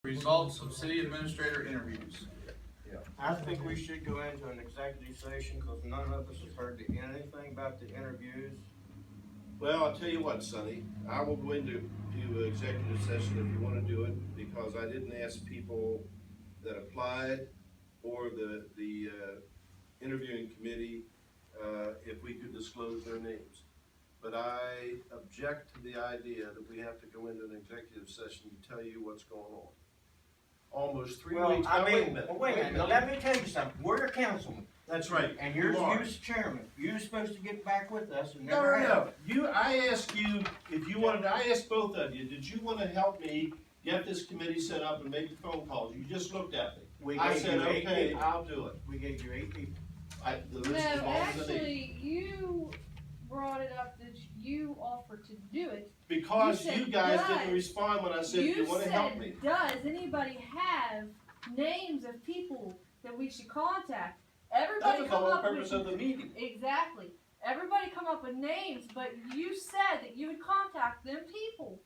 Results of city administrator interviews. I think we should go into an executive session because none of us have heard anything about the interviews. Well, I'll tell you what, Sonny, I will go into executive session if you wanna do it, because I didn't ask people that applied or the interviewing committee, if we could disclose their names. But I object to the idea that we have to go into an executive session to tell you what's going on. Almost 3 Well, weeks, I now mean, wait a minute. wait a minute, now let me tell you something, we're a councilman, That's right. and you you're are. the chairman, you're supposed to get back with us and No, never no, have. no. I asked you if you wanted, I asked both of you, did you wanna help me get this committee set up and make the phone calls? You just looked at me. We I gave said, you 8 okay, people. I'll do it. We gave you 8 people. The No, list is longer than 8. actually, you brought it up that you offered to do it. Because you you said guys does. didn't respond when I said, you wanna help me? Does anybody have names of people that we should contact? Everybody That was the come whole up purpose with, of the meeting. exactly. Everybody come up with names, but you said that you would contact them people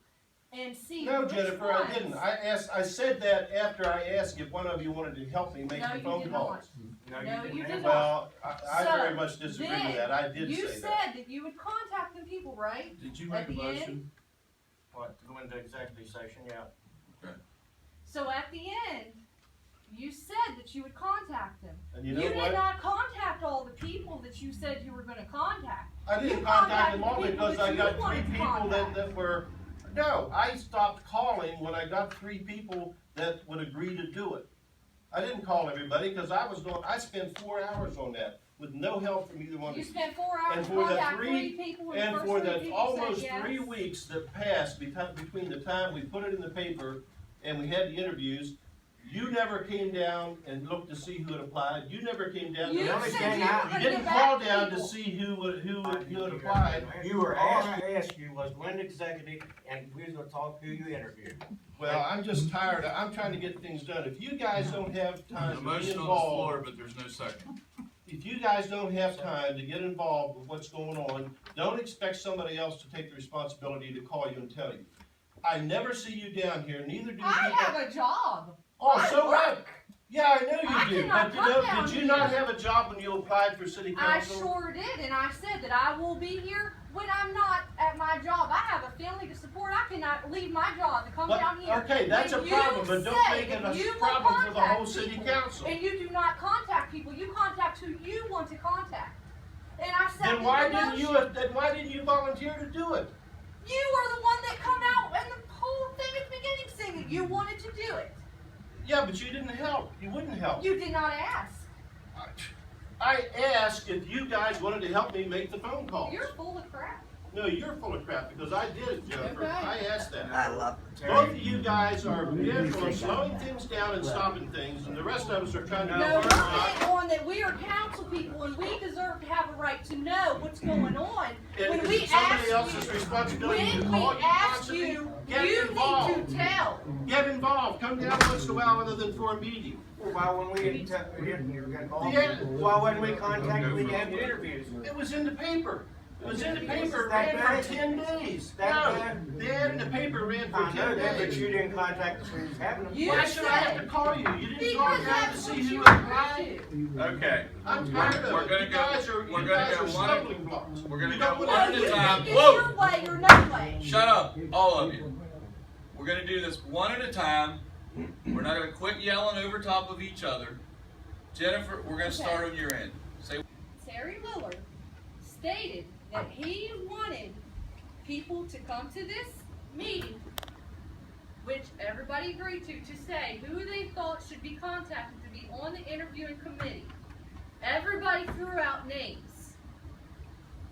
and see No, which Jennifer, ones. I didn't. I said that after I asked if one of you wanted to help me make No, the you phone did calls. No, didn't you have did that. Well, I So, very much disagree with that. I did You say said that. that you would contact them people, right? Did you At make a the end? motion? What, to go into executive session, yeah. So at the end, you said that you would contact them. And you You know did what? not contact all the people that you said you were gonna contact. I didn't You contact them all contacted the because people I that got you 3 wanted to people contact. that were, no, I stopped calling when I got 3 people that would agree to do it. I didn't call everybody because I spent 4 hours on that with no help from either one of You you. spent 4 hours And to for the contact three- 3 people and And the for first 3 the people almost said yes. 3 weeks that passed between the time we put it in the paper and we had the interviews, you never came down and looked to see who had applied. You never came down. You to only said thing you were I- gonna You didn't get call back down to to people. see who had applied. You were all I asked you was when executive, and we was gonna talk who you interviewed. Well, I'm just tired. I'm trying to get things done. If you guys don't have time There's a to be motion on the involved, floor, but there's no second. if you guys don't have time to get involved with what's going on, don't expect somebody else to take the responsibility to call you and tell you. I never see you down here, neither do I people. have a job. Oh, I so what? work. Yeah, I know I you do, cannot but you come know, down did you not here. have a job when you applied for city I council? sure did, and I said that I will be here when I'm not at my job. I have a family to support. I cannot leave my job to come But- down here. okay, that's a When you problem, but don't say make it that you a will problem for the whole contact city people, council. And you do not contact people. You contact who you want to contact. And I said Then why didn't you volunteer to do it? You are the one that come out and the whole thing at the beginning saying that you wanted to do it. Yeah, but you didn't help. You wouldn't help. You did not ask. I asked if you guys wanted to help me make the phone calls. You're full of crap. No, you're full of crap because I did it, Jennifer. Okay. I asked that. I love Both of you guys are bent on slowing things down and stopping things, and the rest of us are trying to No, do we're our job. bent on that we are council people and we deserve to have a right to know what's going on. And When it's we somebody ask else's you, responsibility to when we call you ask constantly. you, Get you involved. need to tell. Get involved. Come down once in a while other than for a meeting. Well, why when we didn't get involved? Yeah. Why when we contacted, we had the interviews? It was in the paper. It was in the paper, That ran bad? for 10 days. That No, bad? the ad in the paper ran for I know 10 that, but days. you didn't contact us when you was having them. You Why should I have said- to call you? You didn't call Because down to that's see what who you applied. do. Okay, I'm tired We're of gonna it. You go- guys are, we're you gonna guys go are one- stumbling blocks. we're gonna You go don't one wanna at No, a you do time. think that. it's Whoa. your way or no way. shut up, all of you. We're gonna do this one at a time. We're not gonna quit yelling over top of each other. Jennifer, we're gonna start on your end. Say, Terry Liller stated that he wanted people to come to this meeting, which everybody agreed to say who they thought should be contacted to be on the interviewing committee. Everybody threw out names.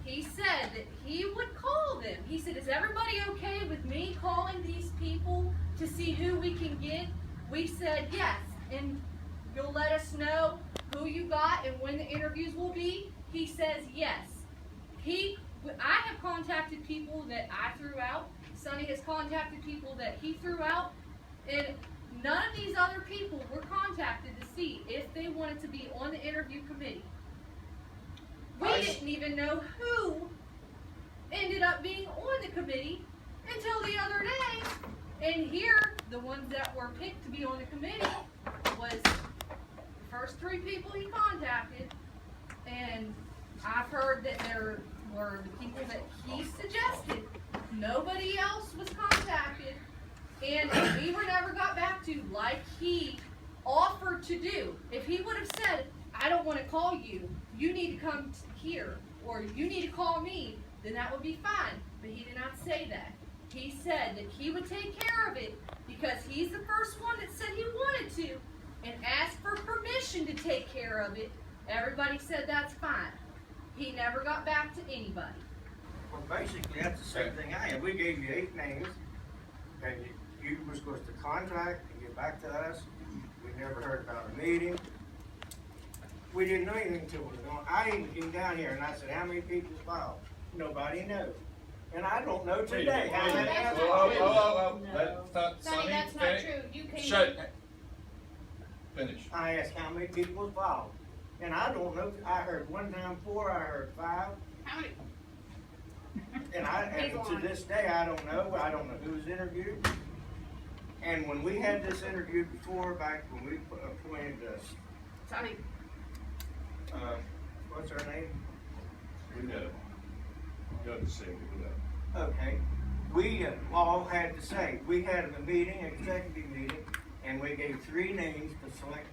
He said that he would call them. He said, is everybody okay with me calling these people to see who we can get? We said yes, and you'll let us know who you got and when the interviews will be. He says yes. I have contacted people that I threw out. Sonny has contacted people that he threw out, and none of these other people were contacted to see if they wanted to be on the interview committee. We didn't even know who ended up being on the committee until the other day, And here, the ones that were picked to be on the committee was the first 3 people he contacted, and I've heard that there were the people that he suggested. Nobody else was contacted, and we were never got back to like he offered to do. If he would have said, I don't want to call you, you need to come here, or you need to call me, then that would be fine. But he did not say that. He said that he would take care of it because he's the first one that said he wanted to and asked for permission to take care of it. Everybody said that's fine. He never got back to anybody. Well, basically, that's the same thing I had. We gave you 8 names, and you were supposed to contact and get back to us. We never heard about a meeting. We didn't know anything until it was gone. I even came down here and I said, how many people filed? Nobody knows. And I don't know today. how many- Whoa. That's not, Sonny, that's not finish. true, you came. Shut. Finish. I asked how many people filed. And I don't know, I heard one time 4, I heard 5. How many? And to this day, I don't know who was interviewed. And when we had this interviewed before, back when we appointed Sonny, what's her name? We know. You know the same, we know. Okay, we all had to say, we had a meeting, an executive meeting, and we gave 3 names to select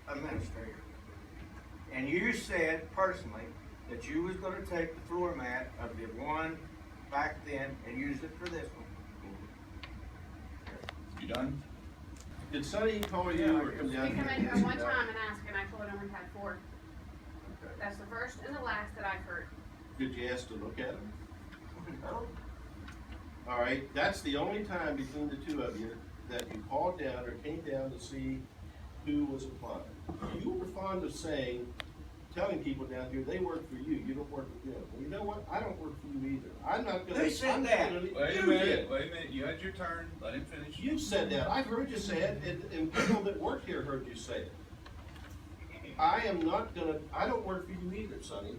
administrator. And you said personally that you was gonna take the floor mat of the one back then and use it for this one. You done? Did Sonny call you or come we down here? come in here one time and asked, and I told him we had 4. Okay. That's the first and the last that I've heard. Did you ask to look at them? No. All right, that's the only time between the 2 of you that you called down or came down to see who was applying. You were fond of saying, telling people down here, they work for you, you don't work for them. Well, you know what? I don't work for you either. I'm not gonna. Who said I'm not that? gonna- Wait a You minute, did. wait a minute. You had your turn. Let him finish. You said that. I've heard you say it, and people that work here heard you say it. I don't work for you either, Sonny.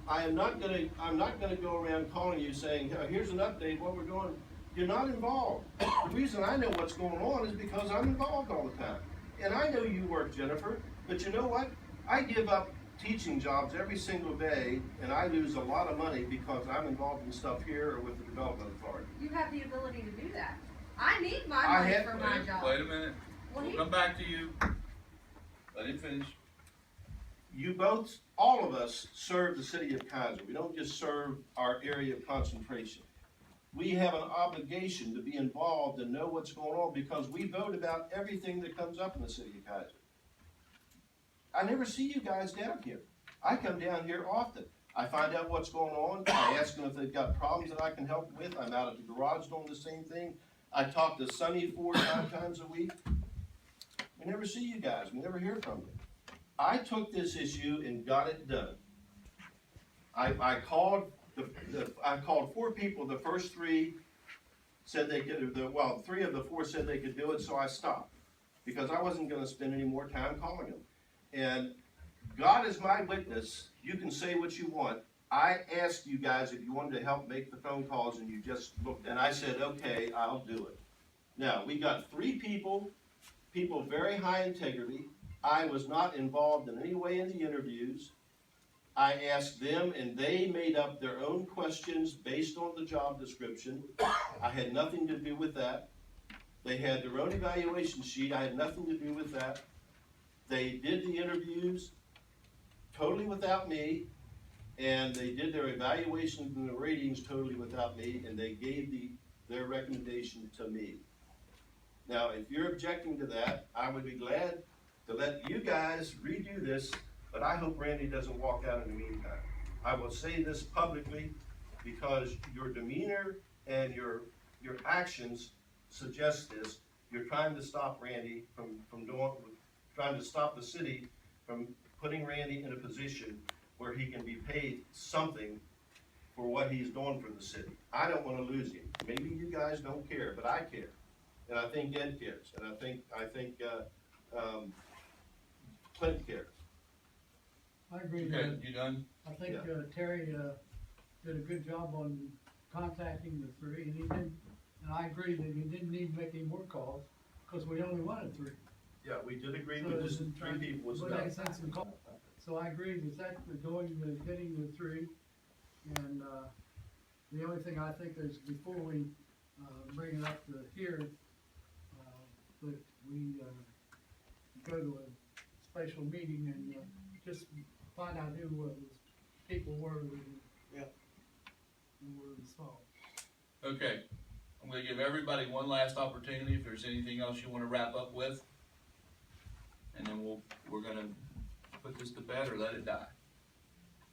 I'm not gonna go around calling you saying, here's an update, what we're doing. You're not involved. The reason I know what's going on is because I'm involved all the time. And I know you work, Jennifer, but you know what? I give up teaching jobs every single day, and I lose a lot of money because I'm involved in stuff here or with the development authority. You have the ability to do that. I need my I money have- for my job. Wait a minute. Well, We'll he- come back to you. Let him finish. You both, all of us, serve the city of Kaiser. We don't just serve our area of concentration. We have an obligation to be involved and know what's going on because we vote about everything that comes up in the city of Kaiser. I never see you guys down here. I come down here often. I find out what's going on. I ask them if they've got problems that I can help with. I'm out at the garage doing the same thing. I talk to Sonny 4 or 5 times a week. We never see you guys. We never hear from you. I took this issue and got it done. I called 4 people. The first 3 said they could. 3 of the 4 said they could do it, so I stopped because I wasn't going to spend any more time calling them. And God is my witness. You can say what you want. I asked you guys if you wanted to help make the phone calls, and you just looked. And I said, okay, I'll do it. Now we got 3 people very high integrity. I was not involved in any way in the interviews. I asked them and they made up their own questions based on the job description. I had nothing to do with that. They had their own evaluation sheet. I had nothing to do with that. They did the interviews totally without me, and they did their evaluations and the ratings totally without me, and they gave their recommendation to me. Now, if you're objecting to that, I would be glad to let you guys redo this, but I hope Randy doesn't walk out in the meantime. I will say this publicly because your demeanor and your actions suggest this. You're trying to stop Randy from doing, trying to stop the city from putting Randy in a position where he can be paid something for what he's doing for the city. I don't want to lose him. Maybe you guys don't care, but I care. And I think Ed cares, and I think Clint cares. I agree. Okay, you done? I think Yeah. Terry did a good job on contacting the 3, and he did and I agree that you didn't need to make any more calls, cause we only wanted 3. Yeah, we did agree So that it just doesn't 3 people was wouldn't enough. make sense in call. So I agree with that, we're getting the 3, and, the only thing I think is before we, bring it up to here, that we, go to a special meeting and, just find out who was, people were, Yeah. who were involved. Okay, I'm gonna give everybody one last opportunity, if there's anything else you wanna wrap up with. And then we're gonna put this to bed or let it die.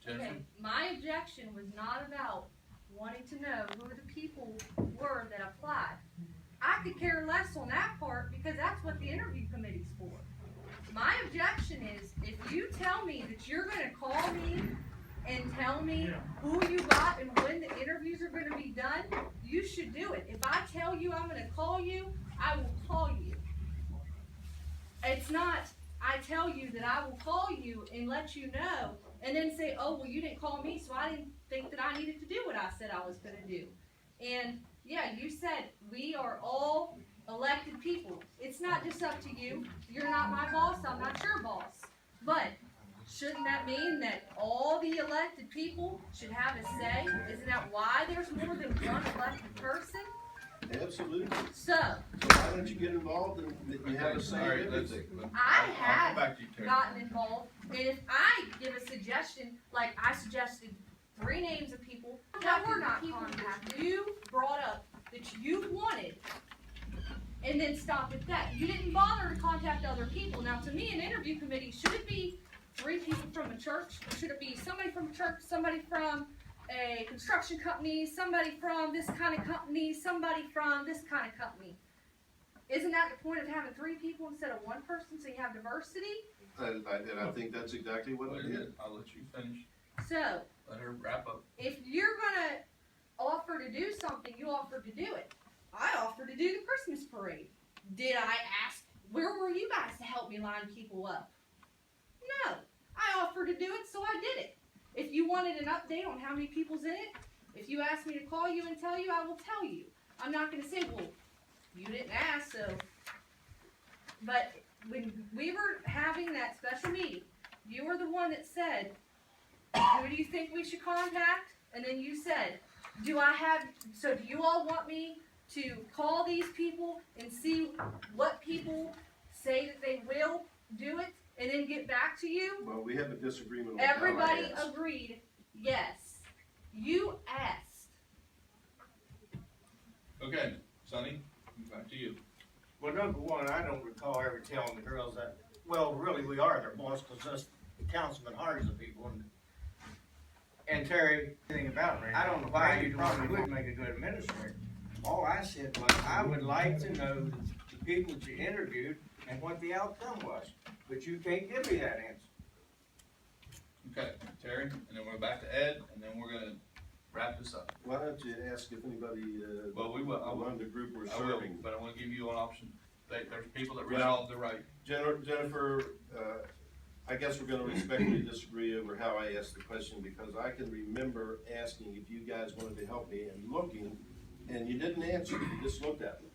Jennifer? Okay, my objection was not about wanting to know who the people were that applied. I could care less on that part because that's what the interview committee's for. My objection is, if you tell me that you're gonna call me and tell me who you got and when the interviews are gonna be done, you should do it. If I tell you I'm gonna call you, I will call you. It's not, I tell you that I will call you and let you know, and then say, oh, well, you didn't call me, so I didn't think that I needed to do what I said I was gonna do. And, yeah, you said, we are all elected people. It's not just up to you. You're not my boss, I'm not your boss. But, shouldn't that mean that all the elected people should have a say? Isn't that why there's more than one elected person? Absolutely. So, So why don't you get involved and you have a say All right, in let's- everything? I I'll have come back to you, Terry. gotten involved, and if I give a suggestion, like I suggested 3 names of people that were not contacted, you brought up that you wanted, and then stopped at that. You didn't bother to contact other people. Now, to me, an interview committee, should it be 3 people from a church? Or should it be somebody from a church, somebody from a construction company, somebody from this kind of company, somebody from this kind of company? Isn't that the point of having 3 people instead of 1 person, so you have diversity? And I think that's exactly what Wait it a is. minute, I'll let you finish. So, Let her wrap up. if you're gonna offer to do something, you offer to do it. I offered to do the Christmas parade. Did I ask, where were you guys to help me line people up? No, I offered to do it, so I did it. If you wanted an update on how many people's in it, if you asked me to call you and tell you, I will tell you. I'm not gonna say, well, you didn't ask, so. But when we were having that special meeting, you were the one that said, who do you think we should contact? And then you said, do you all want me to call these people and see what people say that they will do it and then get back to you? Well, we have a disagreement on how I Everybody asked. agreed, yes. You asked. Okay, Sonny, back to you. Well, number one, I don't recall ever telling the girls that, well, really, we are their boss, cause us, the councilman hires the people, and Terry, anything about it, I don't know why you probably would make a good administrator. All I said was, I would like to know the people that you interviewed and what the outcome was, but you can't give me that answer. Okay, Terry, and then we're back to Ed, and then we're gonna wrap this up. Why don't you ask if anybody, Well, we will, I will, among the group were I will, serving? but I wanna give you an option. There's people that Well- resolve the right. Jennifer, I guess we're gonna respectfully disagree over how I asked the question, because I can remember asking if you guys wanted to help me and looking, and you didn't answer, you just looked at me.